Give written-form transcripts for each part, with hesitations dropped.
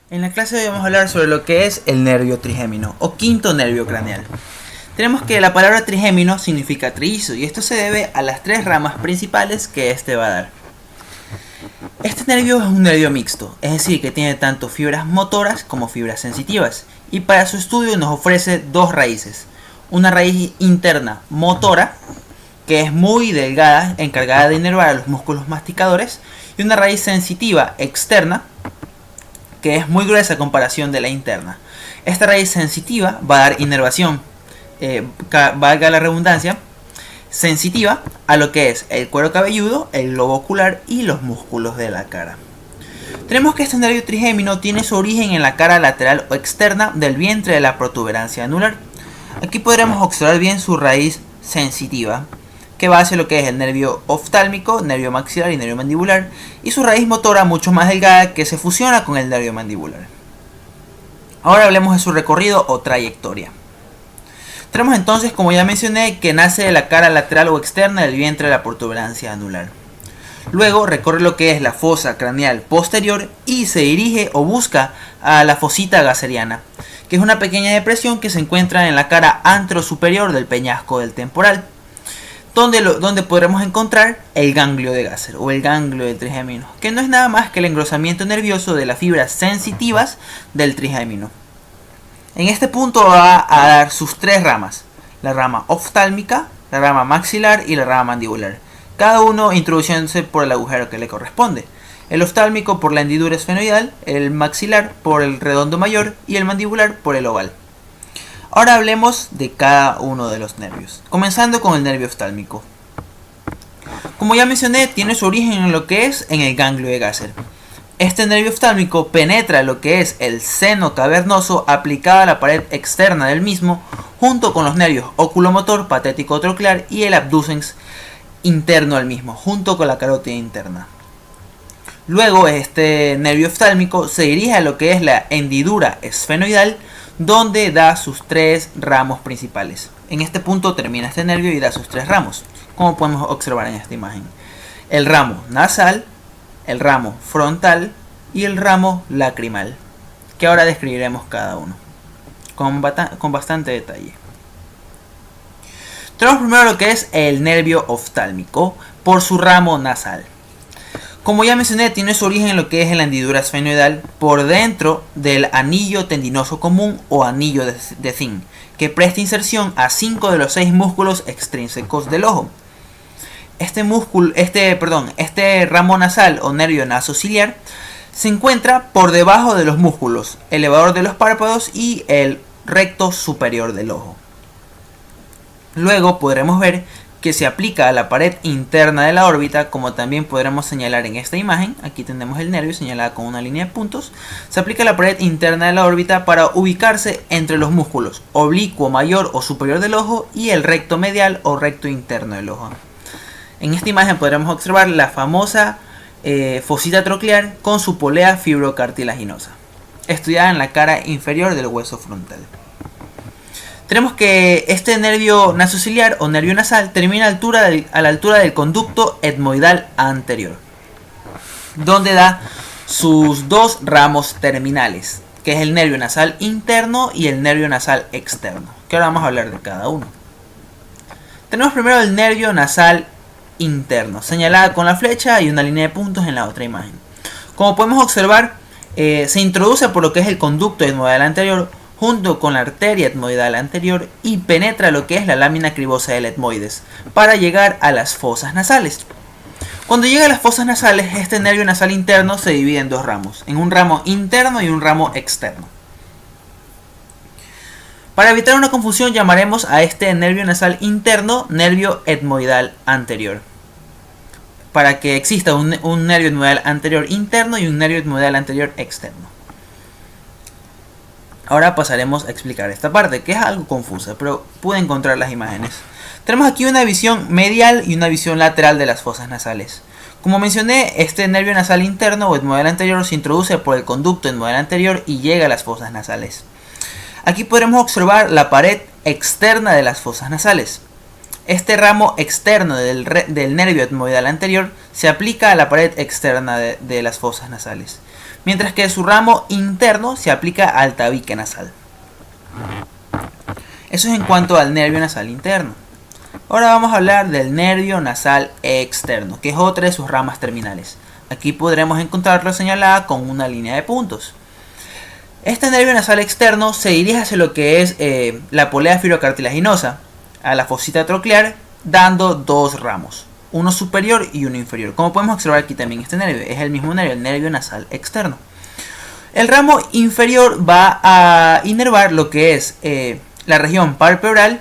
En la clase de hoy vamos a hablar sobre lo que es el nervio trigémino o quinto nervio craneal. Tenemos que la palabra trigémino significa trillizo y esto se debe a las tres ramas principales que este va a dar. Este nervio es un nervio mixto, es decir, que tiene tanto fibras motoras como fibras sensitivas, y para su estudio nos ofrece dos raíces. Una raíz interna motora, que es muy delgada, encargada de inervar a los músculos masticadores, y una raíz sensitiva externa, que es muy gruesa a comparación de la interna. Esta raíz sensitiva va a dar inervación, valga la redundancia, sensitiva a lo que es el cuero cabelludo, el globo ocular y los músculos de la cara. Tenemos que este nervio trigémino tiene su origen en la cara lateral o externa del vientre de la protuberancia anular. Aquí podremos observar bien su raíz sensitiva, que va hacia lo que es el nervio oftálmico, nervio maxilar y nervio mandibular, y su raíz motora mucho más delgada que se fusiona con el nervio mandibular. Ahora hablemos de su recorrido o trayectoria. Tenemos entonces, como ya mencioné, que nace de la cara lateral o externa del vientre de la protuberancia anular. Luego recorre lo que es la fosa craneal posterior y se dirige o busca a la fosita gasseriana, que es una pequeña depresión que se encuentra en la cara anterosuperior del peñasco del temporal, donde podremos encontrar el ganglio de Gasser o el ganglio del trigémino, que no es nada más que el engrosamiento nervioso de las fibras sensitivas del trigémino. En este punto va a dar sus tres ramas: la rama oftálmica, la rama maxilar y la rama mandibular, cada uno introduciéndose por el agujero que le corresponde. El oftálmico por la hendidura esfenoidal, el maxilar por el redondo mayor y el mandibular por el oval. Ahora hablemos de cada uno de los nervios, comenzando con el nervio oftálmico. Como ya mencioné, tiene su origen en lo que es en el ganglio de Gasser. Este nervio oftálmico penetra lo que es el seno cavernoso aplicado a la pared externa del mismo, junto con los nervios oculomotor, patético troclear y el abducens interno al mismo, junto con la carótida interna. Luego este nervio oftálmico se dirige a lo que es la hendidura esfenoidal, donde da sus tres ramos principales. En este punto termina este nervio y da sus tres ramos, como podemos observar en esta imagen: el ramo nasal, el ramo frontal y el ramo lacrimal, que ahora describiremos cada uno con bastante detalle. Tenemos primero lo que es el nervio oftálmico por su ramo nasal. Como ya mencioné, tiene su origen en lo que es la hendidura esfenoidal por dentro del anillo tendinoso común o anillo de Zinc, que presta inserción a 5 de los 6 músculos extrínsecos del ojo. Este ramo nasal o nervio nasociliar se encuentra por debajo de los músculos elevador de los párpados y el recto superior del ojo. Luego podremos ver que se aplica a la pared interna de la órbita, como también podremos señalar en esta imagen. Aquí tenemos el nervio señalado con una línea de puntos. Se aplica a la pared interna de la órbita para ubicarse entre los músculos oblicuo mayor o superior del ojo y el recto medial o recto interno del ojo. En esta imagen podremos observar la famosa fosita troclear con su polea fibrocartilaginosa, estudiada en la cara inferior del hueso frontal. Tenemos que este nervio nasociliar o nervio nasal termina a la altura del conducto etmoidal anterior, donde da sus dos ramos terminales, que es el nervio nasal interno y el nervio nasal externo, que ahora vamos a hablar de cada uno. Tenemos primero el nervio nasal interno, señalada con la flecha y una línea de puntos en la otra imagen. Como podemos observar, se introduce por lo que es el conducto etmoidal anterior, junto con la arteria etmoidal anterior, y penetra lo que es la lámina cribosa del etmoides para llegar a las fosas nasales. Cuando llega a las fosas nasales, este nervio nasal interno se divide en dos ramos, en un ramo interno y un ramo externo. Para evitar una confusión, llamaremos a este nervio nasal interno nervio etmoidal anterior, para que exista un nervio etmoidal anterior interno y un nervio etmoidal anterior externo. Ahora pasaremos a explicar esta parte, que es algo confusa, pero pude encontrar las imágenes. Tenemos aquí una visión medial y una visión lateral de las fosas nasales. Como mencioné, este nervio nasal interno o etmoidal anterior se introduce por el conducto etmoidal anterior y llega a las fosas nasales. Aquí podremos observar la pared externa de las fosas nasales. Este ramo externo del nervio etmoidal anterior se aplica a la pared externa de las fosas nasales, mientras que su ramo interno se aplica al tabique nasal. Eso es en cuanto al nervio nasal interno. Ahora vamos a hablar del nervio nasal externo, que es otra de sus ramas terminales. Aquí podremos encontrarlo señalada con una línea de puntos. Este nervio nasal externo se dirige hacia lo que es la polea fibrocartilaginosa, a la fosita troclear, dando dos ramos, uno superior y uno inferior. Como podemos observar aquí también este nervio, es el mismo nervio, el nervio nasal externo. El ramo inferior va a inervar lo que es la región palpebral,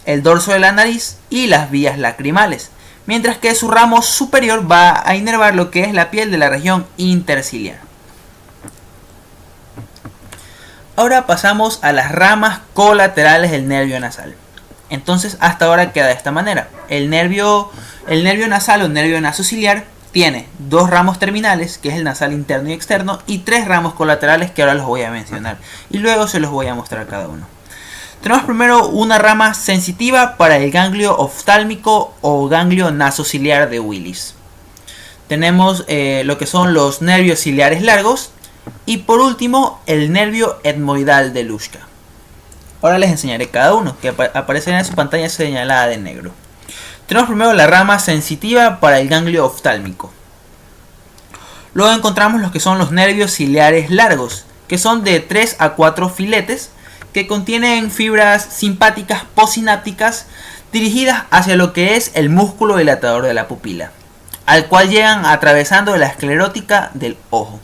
el dorso de la nariz y las vías lacrimales, mientras que su ramo superior va a inervar lo que es la piel de la región interciliar. Ahora pasamos a las ramas colaterales del nervio nasal. Entonces hasta ahora queda de esta manera. El nervio nasal o nervio nasociliar tiene dos ramos terminales, que es el nasal interno y externo, y tres ramos colaterales que ahora los voy a mencionar y luego se los voy a mostrar cada uno. Tenemos primero una rama sensitiva para el ganglio oftálmico o ganglio nasociliar de Willis. Tenemos lo que son los nervios ciliares largos y por último el nervio etmoidal de Luschka. Ahora les enseñaré cada uno, que aparecerá en su pantalla señalada de negro. Tenemos primero la rama sensitiva para el ganglio oftálmico. Luego encontramos los que son los nervios ciliares largos, que son de 3 a 4 filetes, que contienen fibras simpáticas posinápticas dirigidas hacia lo que es el músculo dilatador de la pupila, al cual llegan atravesando la esclerótica del ojo.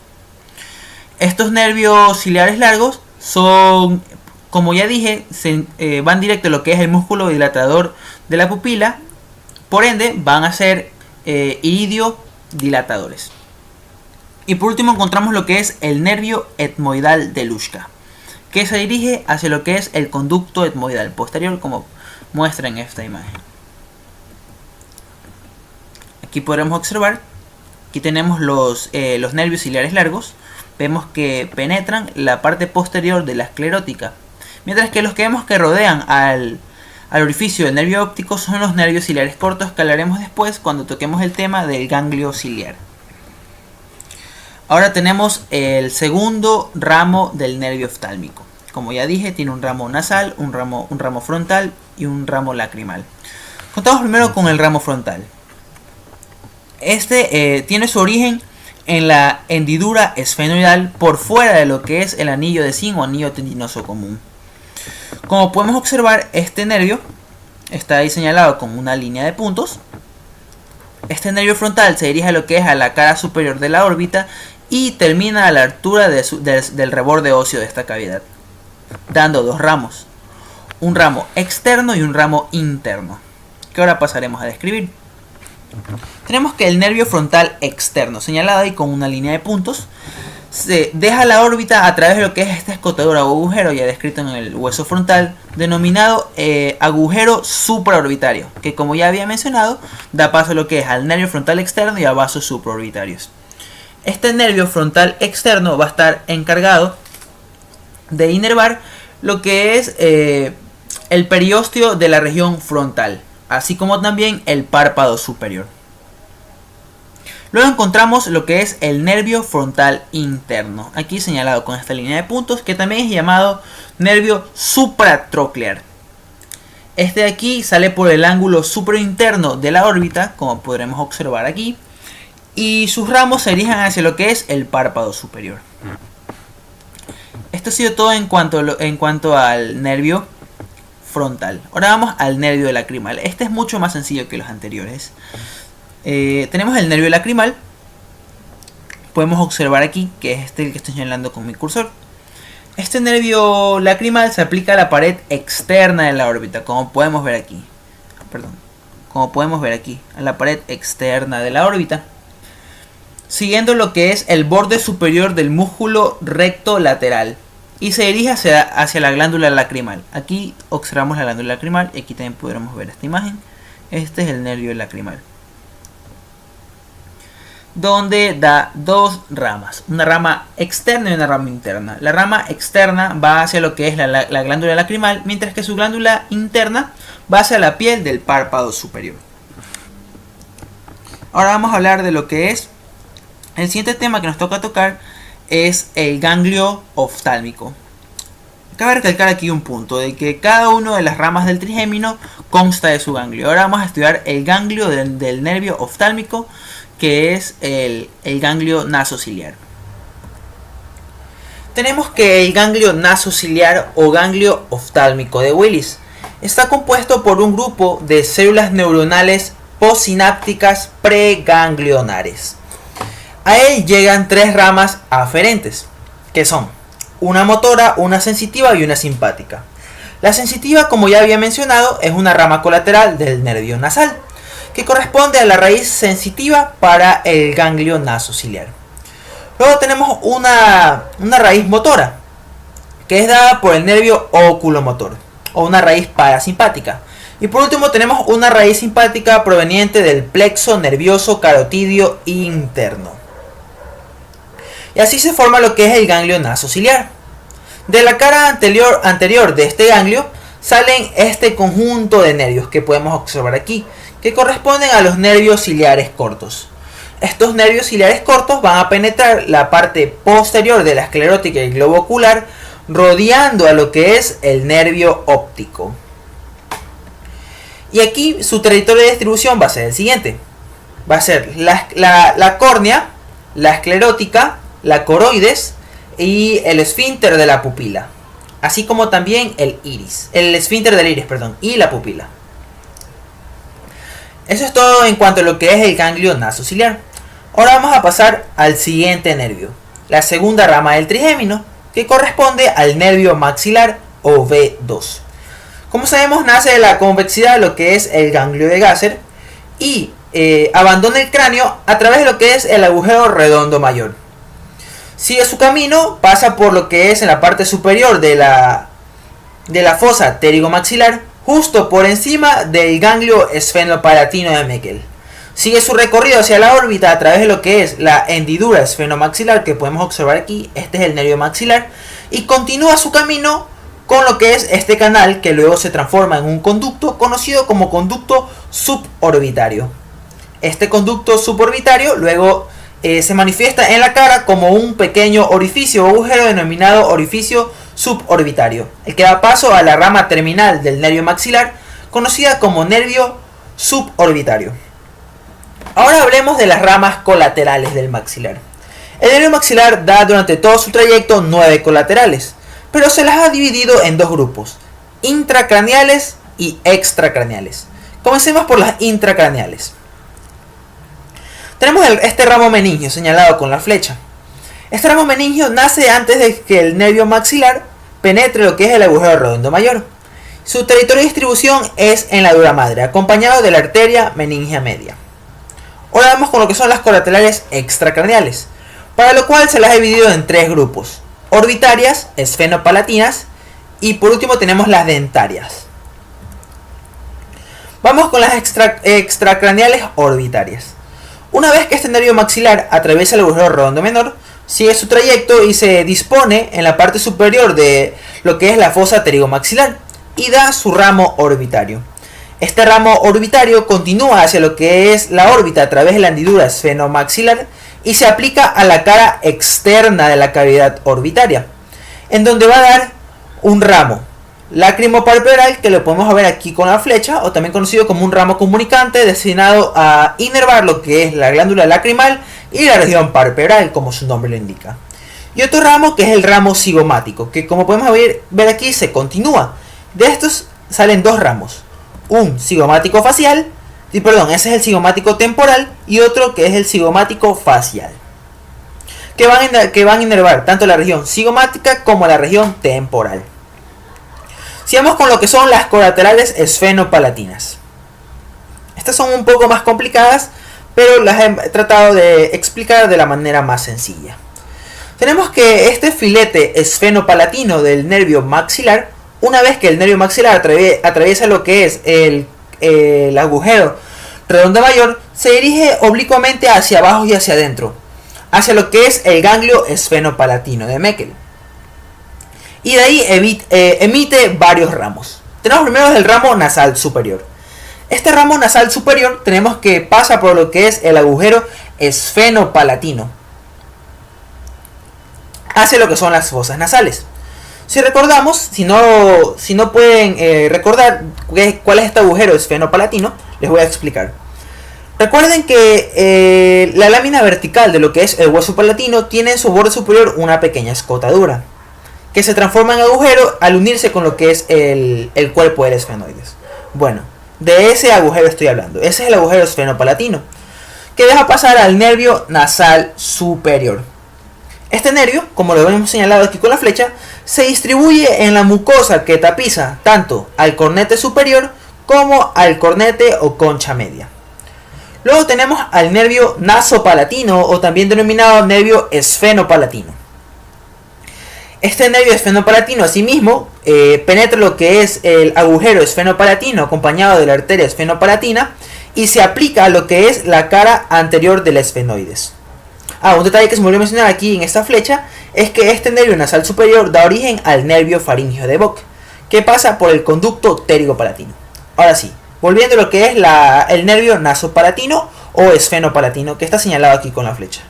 Estos nervios ciliares largos son, como ya dije, van directo a lo que es el músculo dilatador de la pupila, por ende van a ser iridodilatadores. Y por último encontramos lo que es el nervio etmoidal de Luschka, que se dirige hacia lo que es el conducto etmoidal posterior, como muestra en esta imagen. Aquí podremos observar, aquí tenemos los nervios ciliares largos. Vemos que penetran la parte posterior de la esclerótica, mientras que los que vemos que rodean al orificio del nervio óptico son los nervios ciliares cortos, que hablaremos después cuando toquemos el tema del ganglio ciliar. Ahora tenemos el segundo ramo del nervio oftálmico. Como ya dije, tiene un ramo nasal, un ramo frontal y un ramo lacrimal. Contamos primero con el ramo frontal. Este tiene su origen en la hendidura esfenoidal por fuera de lo que es el anillo de zinc o anillo tendinoso común. Como podemos observar, este nervio está ahí señalado con una línea de puntos. Este nervio frontal se dirige a lo que es a la cara superior de la órbita y termina a la altura del reborde óseo de esta cavidad, dando dos ramos, un ramo externo y un ramo interno, que ahora pasaremos a describir. Tenemos que el nervio frontal externo, señalado ahí con una línea de puntos, se deja la órbita a través de lo que es esta escotadura o agujero ya descrito en el hueso frontal, denominado agujero supraorbitario, que como ya había mencionado, da paso a lo que es al nervio frontal externo y a vasos supraorbitarios. Este nervio frontal externo va a estar encargado de inervar lo que es el periósteo de la región frontal, así como también el párpado superior. Luego encontramos lo que es el nervio frontal interno, aquí señalado con esta línea de puntos, que también es llamado nervio supratroclear. Este de aquí sale por el ángulo suprainterno de la órbita, como podremos observar aquí, y sus ramos se dirigen hacia lo que es el párpado superior. Esto ha sido todo en cuanto al nervio frontal. Ahora vamos al nervio lacrimal. Este es mucho más sencillo que los anteriores. Tenemos el nervio lacrimal. Podemos observar aquí que es este el que estoy señalando con mi cursor. Este nervio lacrimal se aplica a la pared externa de la órbita, como podemos ver aquí. A la pared externa de la órbita, siguiendo lo que es el borde superior del músculo recto lateral, y se dirige hacia la glándula lacrimal. Aquí observamos la glándula lacrimal y aquí también podremos ver esta imagen. Este es el nervio lacrimal, donde da dos ramas, una rama externa y una rama interna. La rama externa va hacia lo que es la glándula lacrimal, mientras que su glándula interna va hacia la piel del párpado superior. Ahora vamos a hablar de lo que es el siguiente tema que nos toca tocar, es el ganglio oftálmico. Cabe recalcar aquí un punto, de que cada una de las ramas del trigémino consta de su ganglio. Ahora vamos a estudiar el ganglio del nervio oftálmico, que es el ganglio nasociliar. Tenemos que el ganglio nasociliar o ganglio oftálmico de Willis está compuesto por un grupo de células neuronales postsinápticas preganglionares. A él llegan tres ramas aferentes, que son una motora, una sensitiva y una simpática. La sensitiva, como ya había mencionado, es una rama colateral del nervio nasal, que corresponde a la raíz sensitiva para el ganglio nasociliar. Luego tenemos una raíz motora, que es dada por el nervio oculomotor, o una raíz parasimpática. Y por último tenemos una raíz simpática proveniente del plexo nervioso carotidio interno. Y así se forma lo que es el ganglio nasociliar. De la cara anterior de este ganglio salen este conjunto de nervios que podemos observar aquí, que corresponden a los nervios ciliares cortos. Estos nervios ciliares cortos van a penetrar la parte posterior de la esclerótica y globo ocular, rodeando a lo que es el nervio óptico. Y aquí su territorio de distribución va a ser el siguiente. Va a ser la córnea, la esclerótica, la coroides y el esfínter de la pupila, así como también el esfínter del iris, y la pupila. Eso es todo en cuanto a lo que es el ganglio nasociliar. Ahora vamos a pasar al siguiente nervio, la segunda rama del trigémino, que corresponde al nervio maxilar o V2. Como sabemos, nace de la convexidad de lo que es el ganglio de Gasser y abandona el cráneo a través de lo que es el agujero redondo mayor. Sigue su camino, pasa por lo que es en la parte superior de la fosa pterigomaxilar, justo por encima del ganglio esfenopalatino de Meckel. Sigue su recorrido hacia la órbita a través de lo que es la hendidura esfenomaxilar, que podemos observar aquí. Este es el nervio maxilar, y continúa su camino con lo que es este canal, que luego se transforma en un conducto conocido como conducto suborbitario. Este conducto suborbitario luego se manifiesta en la cara como un pequeño orificio o agujero denominado orificio suborbitario, el que da paso a la rama terminal del nervio maxilar, conocida como nervio suborbitario. Ahora hablemos de las ramas colaterales del maxilar. El nervio maxilar da durante todo su trayecto 9 colaterales, pero se las ha dividido en dos grupos, intracraneales y extracraneales. Comencemos por las intracraneales. Tenemos este ramo meningio señalado con la flecha. Este ramo meningio nace antes de que el nervio maxilar penetre lo que es el agujero redondo mayor. Su territorio de distribución es en la dura madre, acompañado de la arteria meningia media. Ahora vamos con lo que son las colaterales extracraneales, para lo cual se las ha dividido en tres grupos: orbitarias, esfenopalatinas y por último tenemos las dentarias. Vamos con las extracraneales orbitarias. Una vez que este nervio maxilar atraviesa el agujero redondo menor, sigue su trayecto y se dispone en la parte superior de lo que es la fosa pterigomaxilar y da su ramo orbitario. Este ramo orbitario continúa hacia lo que es la órbita a través de la hendidura esfenomaxilar y se aplica a la cara externa de la cavidad orbitaria, en donde va a dar un ramo lacrimopalpebral, que lo podemos ver aquí con la flecha, o también conocido como un ramo comunicante destinado a inervar lo que es la glándula lacrimal y la región palpebral, como su nombre lo indica. Y otro ramo que es el ramo cigomático, que como podemos ver aquí se continúa. De estos salen dos ramos, un cigomático facial, ese es el cigomático temporal, y otro que es el cigomático facial, que van a inervar tanto la región cigomática como la región temporal. Sigamos con lo que son las colaterales esfenopalatinas. Estas son un poco más complicadas, pero las he tratado de explicar de la manera más sencilla. Tenemos que este filete esfenopalatino del nervio maxilar, una vez que el nervio maxilar atraviesa lo que es el agujero redondo mayor, se dirige oblicuamente hacia abajo y hacia adentro, hacia lo que es el ganglio esfenopalatino de Meckel. Y de ahí emite varios ramos. Tenemos primero el ramo nasal superior. Este ramo nasal superior tenemos que pasa por lo que es el agujero esfenopalatino. hacia lo que son las fosas nasales. Si recordamos, si no pueden recordar cuál es este agujero esfenopalatino, les voy a explicar. Recuerden que la lámina vertical de lo que es el hueso palatino tiene en su borde superior una pequeña escotadura, que se transforma en agujero al unirse con lo que es el cuerpo del esfenoides. Bueno, de ese agujero estoy hablando. Ese es el agujero esfenopalatino, que deja pasar al nervio nasal superior. Este nervio, como lo hemos señalado aquí con la flecha, se distribuye en la mucosa que tapiza tanto al cornete superior como al cornete o concha media. Luego tenemos al nervio nasopalatino, o también denominado nervio esfenopalatino. Este nervio esfenopalatino asimismo penetra lo que es el agujero esfenopalatino acompañado de la arteria esfenopalatina y se aplica a lo que es la cara anterior del esfenoides. Un detalle que se me olvidó mencionar aquí en esta flecha es que este nervio nasal superior da origen al nervio faríngeo de Bock, que pasa por el conducto pterigopalatino. Ahora sí, volviendo a lo que es el nervio nasopalatino o esfenopalatino, que está señalado aquí con la flecha.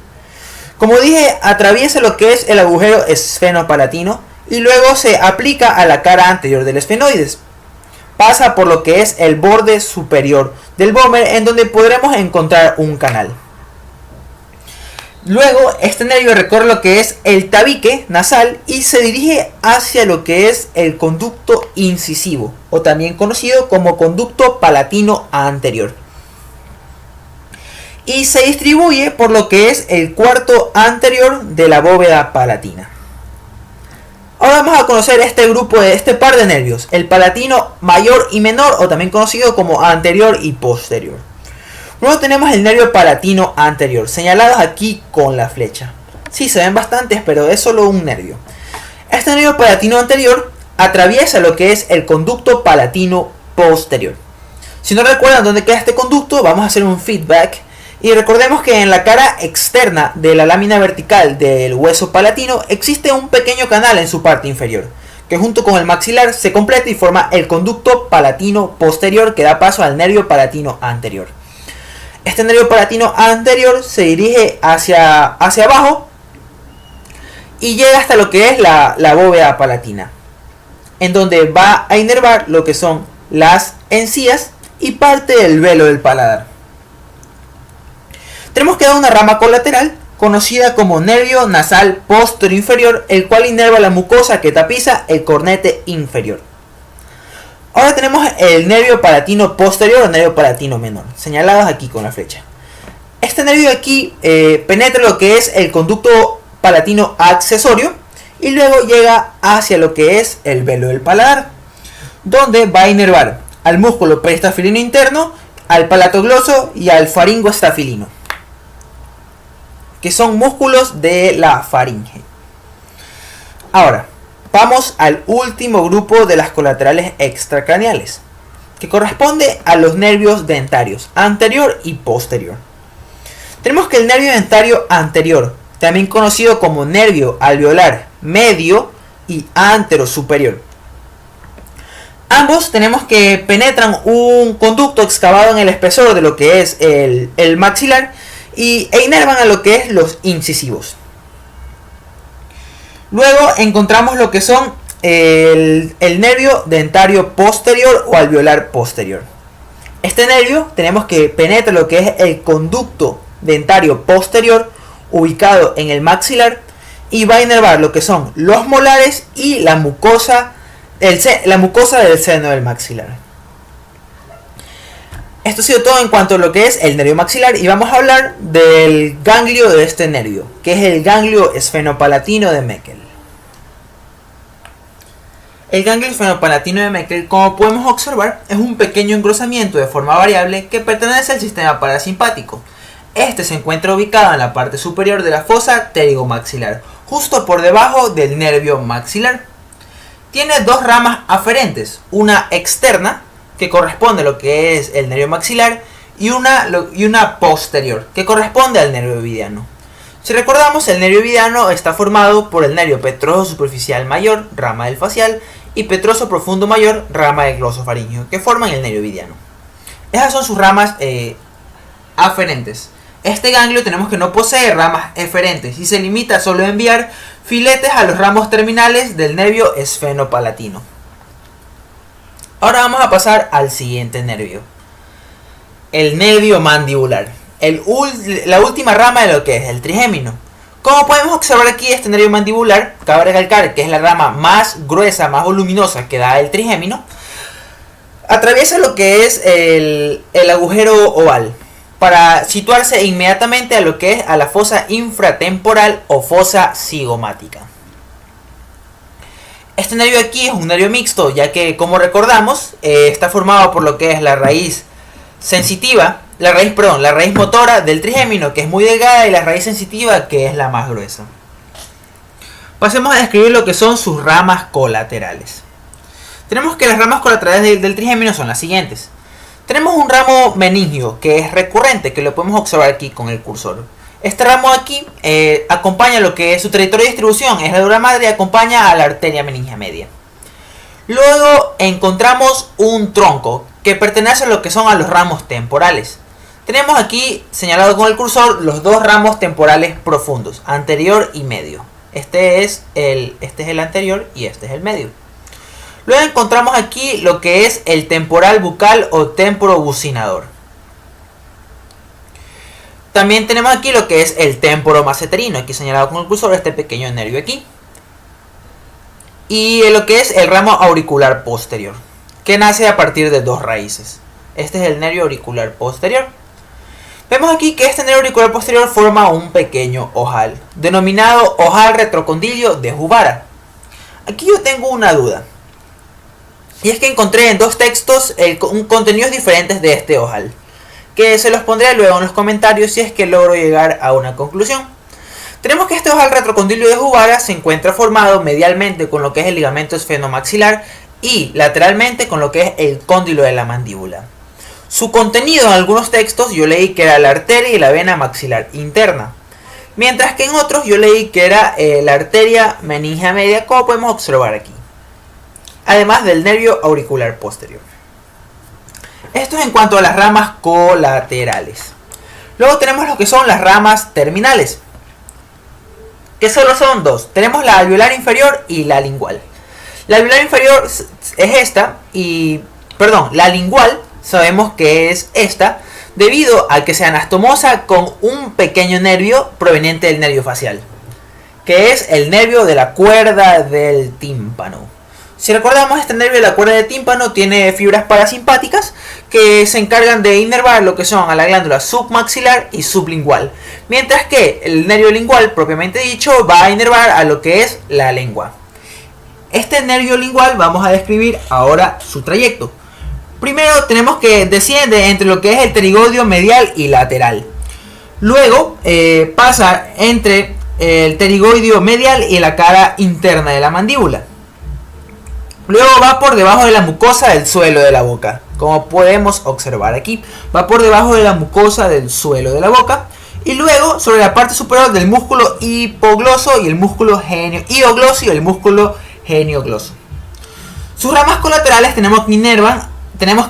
Como dije, atraviesa lo que es el agujero esfenopalatino y luego se aplica a la cara anterior del esfenoides. Pasa por lo que es el borde superior del vómer, en donde podremos encontrar un canal. Luego, este nervio recorre lo que es el tabique nasal y se dirige hacia lo que es el conducto incisivo, o también conocido como conducto palatino anterior. Y se distribuye por lo que es el cuarto anterior de la bóveda palatina. Ahora vamos a conocer este par de nervios, el palatino mayor y menor, o también conocido como anterior y posterior. Luego tenemos el nervio palatino anterior, señalados aquí con la flecha. Sí, se ven bastantes, pero es solo un nervio. Este nervio palatino anterior atraviesa lo que es el conducto palatino posterior. Si no recuerdan dónde queda este conducto, vamos a hacer un feedback. Y recordemos que en la cara externa de la lámina vertical del hueso palatino existe un pequeño canal en su parte inferior, que junto con el maxilar se completa y forma el conducto palatino posterior que da paso al nervio palatino anterior. Este nervio palatino anterior se dirige hacia abajo y llega hasta lo que es la bóveda palatina, en donde va a inervar lo que son las encías y parte del velo del paladar. Tenemos que dar una rama colateral conocida como nervio nasal posterior inferior, el cual inerva la mucosa que tapiza el cornete inferior. Ahora tenemos el nervio palatino posterior o nervio palatino menor, señalados aquí con la flecha. Este nervio de aquí penetra lo que es el conducto palatino accesorio y luego llega hacia lo que es el velo del paladar, donde va a inervar al músculo peristafilino interno, al palatogloso y al faringoestafilino, que son músculos de la faringe. Ahora, vamos al último grupo de las colaterales extracraneales, que corresponde a los nervios dentarios, anterior y posterior. Tenemos que el nervio dentario anterior, también conocido como nervio alveolar medio y antero superior. Ambos tenemos que penetran un conducto excavado en el espesor de lo que es el maxilar e inervan a lo que es los incisivos. Luego encontramos lo que son el nervio dentario posterior o alveolar posterior. Este nervio tenemos que penetra lo que es el conducto dentario posterior ubicado en el maxilar y va a inervar lo que son los molares y la mucosa del seno del maxilar. Esto ha sido todo en cuanto a lo que es el nervio maxilar y vamos a hablar del ganglio de este nervio, que es el ganglio esfenopalatino de Meckel. El ganglio esfenopalatino de Meckel, como podemos observar, es un pequeño engrosamiento de forma variable que pertenece al sistema parasimpático. Este se encuentra ubicado en la parte superior de la fosa pterigomaxilar, justo por debajo del nervio maxilar. Tiene dos ramas aferentes, una externa, que corresponde a lo que es el nervio maxilar, y una posterior, que corresponde al nervio ovidiano. Si recordamos, el nervio ovidiano está formado por el nervio petroso superficial mayor, rama del facial, y petroso profundo mayor, rama del glosofaríngeo, que forman el nervio ovidiano. Esas son sus ramas aferentes. Este ganglio tenemos que no posee ramas eferentes y se limita solo a enviar filetes a los ramos terminales del nervio esfenopalatino. Ahora vamos a pasar al siguiente nervio, el nervio mandibular, la última rama de lo que es el trigémino. Como podemos observar aquí, este nervio mandibular, cabe recalcar que es la rama más gruesa, más voluminosa que da el trigémino, atraviesa lo que es el agujero oval para situarse inmediatamente a lo que es a la fosa infratemporal o fosa cigomática. Este nervio aquí es un nervio mixto, ya que, como recordamos, está formado por lo que es la raíz sensitiva, la raíz motora del trigémino, que es muy delgada, y la raíz sensitiva, que es la más gruesa. Pasemos a describir lo que son sus ramas colaterales. Tenemos que las ramas colaterales del trigémino son las siguientes. Tenemos un ramo meningio, que es recurrente, que lo podemos observar aquí con el cursor. Este ramo aquí acompaña lo que es su territorio de distribución, es la dura madre, y acompaña a la arteria meningia media. Luego encontramos un tronco que pertenece a lo que son a los ramos temporales. Tenemos aquí señalado con el cursor los dos ramos temporales profundos, anterior y medio. Este es el anterior y este es el medio. Luego encontramos aquí lo que es el temporal bucal o temporobucinador. También tenemos aquí lo que es el temporomaceterino, aquí señalado con el cursor, este pequeño nervio aquí. Y lo que es el ramo auricular posterior, que nace a partir de dos raíces. Este es el nervio auricular posterior. Vemos aquí que este nervio auricular posterior forma un pequeño ojal, denominado ojal retrocondilio de Juvara. Aquí yo tengo una duda, y es que encontré en dos textos contenidos diferentes de este ojal, que se los pondré luego en los comentarios si es que logro llegar a una conclusión. Tenemos que este ojal retrocondilio de Juvara se encuentra formado medialmente con lo que es el ligamento esfenomaxilar y lateralmente con lo que es el cóndilo de la mandíbula. Su contenido en algunos textos yo leí que era la arteria y la vena maxilar interna, mientras que en otros yo leí que era la arteria meningia media, como podemos observar aquí, además del nervio auricular posterior. Esto es en cuanto a las ramas colaterales. Luego tenemos lo que son las ramas terminales, que solo son dos. Tenemos la alveolar inferior y la lingual. La alveolar inferior es esta la lingual sabemos que es esta debido a que se anastomosa con un pequeño nervio proveniente del nervio facial, que es el nervio de la cuerda del tímpano. Si recordamos, este nervio de la cuerda del tímpano tiene fibras parasimpáticas que se encargan de inervar lo que son a la glándula submaxilar y sublingual, mientras que el nervio lingual propiamente dicho va a inervar a lo que es la lengua. Este nervio lingual vamos a describir ahora su trayecto. Primero tenemos que desciende entre lo que es el pterigodio medial y lateral. Luego pasa entre el pterigodio medial y la cara interna de la mandíbula. Luego va por debajo de la mucosa del suelo de la boca, como podemos observar aquí. Va por debajo de la mucosa del suelo de la boca. Y luego sobre la parte superior del músculo hipogloso y el músculo hiogloso y el músculo geniogloso. Sus ramas colaterales tenemos que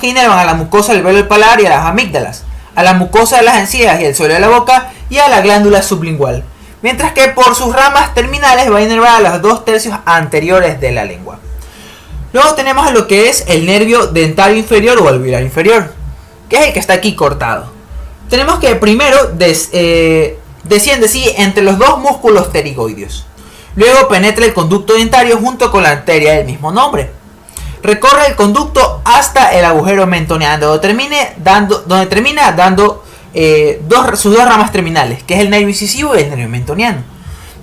inervan a la mucosa del velo del paladar y a las amígdalas, a la mucosa de las encías y el suelo de la boca y a la glándula sublingual. Mientras que por sus ramas terminales va a inervar a los 2/3 anteriores de la lengua. Luego tenemos lo que es el nervio dentario inferior o alveolar inferior, que es el que está aquí cortado. Tenemos que primero desciende entre los dos músculos pterigoideos. Luego penetra el conducto dentario junto con la arteria del mismo nombre. Recorre el conducto hasta el agujero mentoneano, donde termina dando sus dos ramas terminales, que es el nervio incisivo y el nervio mentoniano.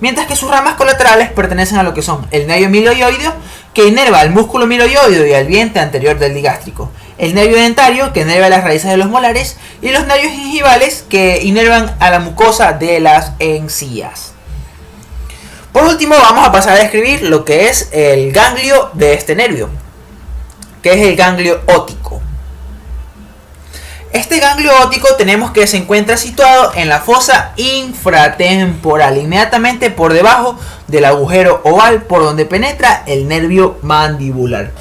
Mientras que sus ramas colaterales pertenecen a lo que son el nervio miloioideo, que inerva al músculo miloioideo y al diente anterior del digástrico, el nervio dentario, que inerva las raíces de los molares, y los nervios gingivales, que inervan a la mucosa de las encías. Por último, vamos a pasar a describir lo que es el ganglio de este nervio, que es el ganglio óptico. Este ganglio óptico tenemos que se encuentra situado en la fosa infratemporal, inmediatamente por debajo del agujero oval por donde penetra el nervio mandibular.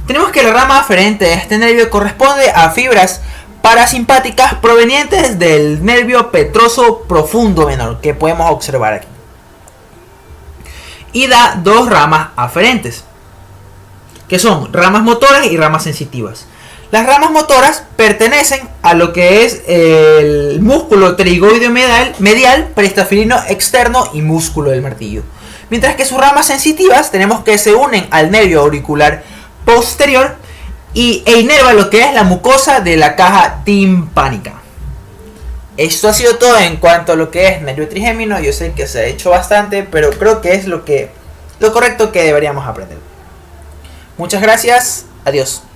Tenemos que la rama aferente de este nervio corresponde a fibras parasimpáticas provenientes del nervio petroso profundo menor, que podemos observar aquí. y da dos ramas aferentes, que son ramas motoras y ramas sensitivas. Las ramas motoras pertenecen a lo que es el músculo pterigoideo medial, peristafilino externo y músculo del martillo. Mientras que sus ramas sensitivas tenemos que se unen al nervio auricular posterior e inerva lo que es la mucosa de la caja timpánica. Esto ha sido todo en cuanto a lo que es nervio trigémino. Yo sé que se ha hecho bastante, pero creo que es lo correcto que deberíamos aprender. Muchas gracias, adiós.